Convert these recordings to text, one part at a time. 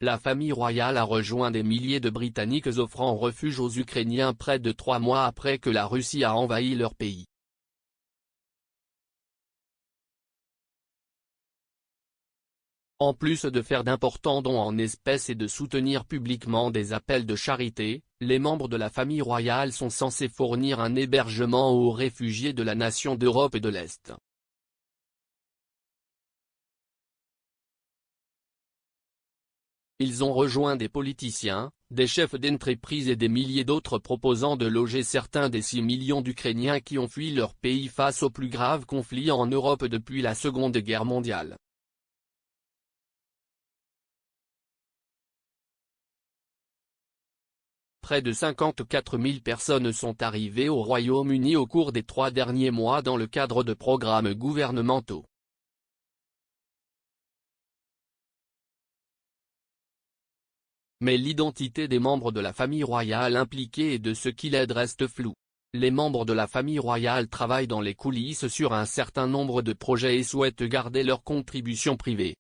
la famille royale a rejoint des milliers de Britanniques offrant refuge aux Ukrainiens près de 3 mois après que la Russie a envahi leur pays. En plus de faire d'importants dons en espèces et de soutenir publiquement des appels de charité, les membres de la famille royale sont censés fournir un hébergement aux réfugiés de la nation d'Europe et de l'Est. Ils ont rejoint des politiciens, des chefs d'entreprise et des milliers d'autres proposant de loger certains des 6 millions d'Ukrainiens qui ont fui leur pays face au plus grave conflit en Europe depuis la Seconde Guerre mondiale. Près de 54 000 personnes sont arrivées au Royaume-Uni au cours des 3 derniers mois dans le cadre de programmes gouvernementaux. Mais l'identité des membres de la famille royale impliqués et de ceux qui l'aident reste floue. Les membres de la famille royale travaillent dans les coulisses sur un certain nombre de projets et souhaitent garder leur contribution privée.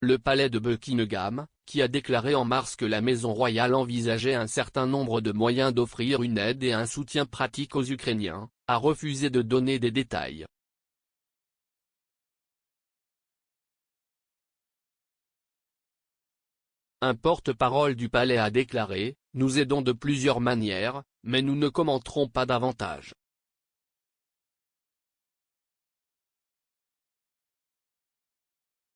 Le palais de Buckingham, qui a déclaré en mars que la maison royale envisageait un certain nombre de moyens d'offrir une aide et un soutien pratique aux Ukrainiens, a refusé de donner des détails. Un porte-parole du palais a déclaré : « Nous aidons de plusieurs manières, mais nous ne commenterons pas davantage. »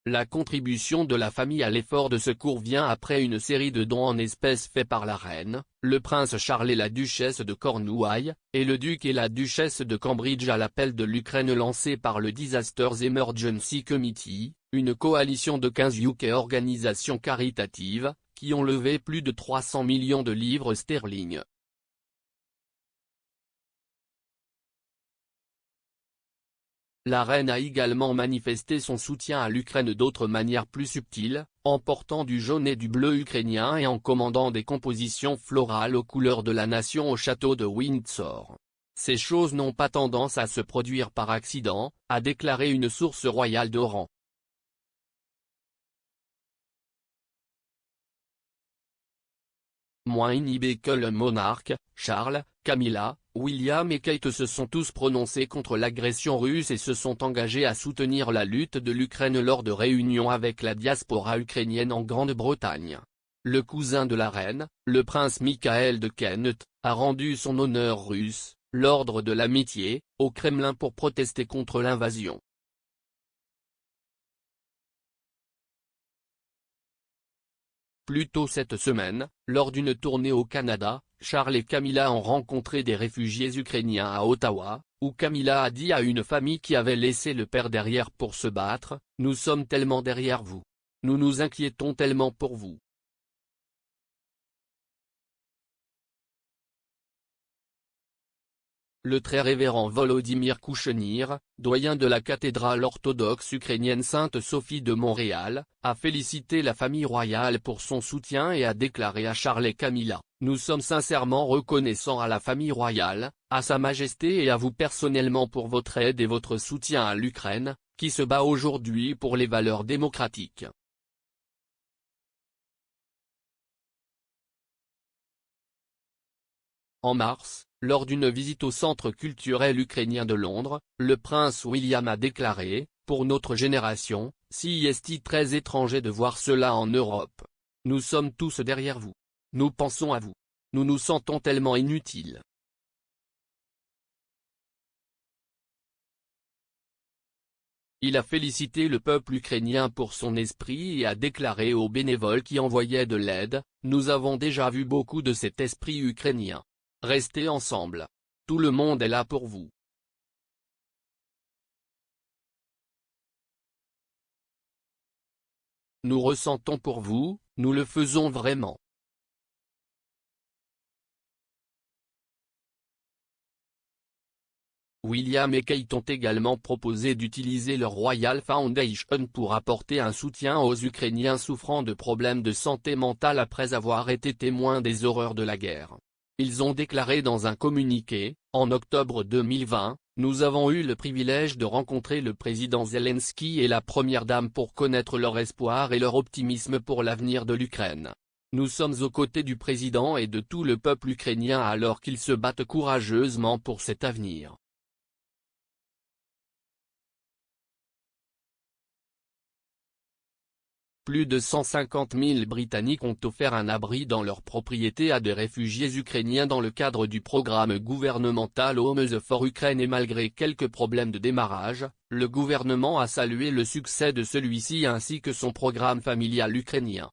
La contribution de la famille à l'effort de secours vient après une série de dons en espèces faits par la reine, le prince Charles et la duchesse de Cornouailles, et le duc et la duchesse de Cambridge à l'appel de l'Ukraine lancé par le Disasters Emergency Committee, une coalition de 15 UK organisations caritatives, qui ont levé plus de 300 millions de livres sterling. La reine a également manifesté son soutien à l'Ukraine d'autres manières plus subtiles, en portant du jaune et du bleu ukrainien et en commandant des compositions florales aux couleurs de la nation au château de Windsor. Ces choses n'ont pas tendance à se produire par accident, a déclaré une source royale d'Oran. Moins inhibés que le monarque, Charles, Camilla, William et Kate se sont tous prononcés contre l'agression russe et se sont engagés à soutenir la lutte de l'Ukraine lors de réunions avec la diaspora ukrainienne en Grande-Bretagne. Le cousin de la reine, le prince Michael de Kent, a rendu son honneur russe, l'ordre de l'amitié, au Kremlin pour protester contre l'invasion. Plus tôt cette semaine, lors d'une tournée au Canada, Charles et Camilla ont rencontré des réfugiés ukrainiens à Ottawa, où Camilla a dit à une famille qui avait laissé le père derrière pour se battre : « Nous sommes tellement derrière vous. Nous nous inquiétons tellement pour vous. » Le très révérend Volodymyr Kouchenir, doyen de la cathédrale orthodoxe ukrainienne Sainte-Sophie de Montréal, a félicité la famille royale pour son soutien et a déclaré à Charles et Camilla : « Nous sommes sincèrement reconnaissants à la famille royale, à Sa Majesté et à vous personnellement pour votre aide et votre soutien à l'Ukraine, qui se bat aujourd'hui pour les valeurs démocratiques. » En mars, lors d'une visite au Centre culturel ukrainien de Londres, le prince William a déclaré : « Pour notre génération, c'est très étranger de voir cela en Europe. Nous sommes tous derrière vous. Nous pensons à vous. Nous nous sentons tellement inutiles. » Il a félicité le peuple ukrainien pour son esprit et a déclaré aux bénévoles qui envoyaient de l'aide : « Nous avons déjà vu beaucoup de cet esprit ukrainien. Restez ensemble. Tout le monde est là pour vous. » Nous ressentons pour vous, nous le faisons vraiment. William et Kate ont également proposé d'utiliser leur Royal Foundation pour apporter un soutien aux Ukrainiens souffrant de problèmes de santé mentale après avoir été témoins des horreurs de la guerre. Ils ont déclaré dans un communiqué, en octobre 2020, Nous avons eu le privilège de rencontrer le président Zelensky et la première dame pour connaître leur espoir et leur optimisme pour l'avenir de l'Ukraine. Nous sommes aux côtés du président et de tout le peuple ukrainien alors qu'ils se battent courageusement pour cet avenir. Plus de 150 000 Britanniques ont offert un abri dans leur propriété à des réfugiés ukrainiens dans le cadre du programme gouvernemental Homes for Ukraine et malgré quelques problèmes de démarrage, le gouvernement a salué le succès de celui-ci ainsi que son programme familial ukrainien.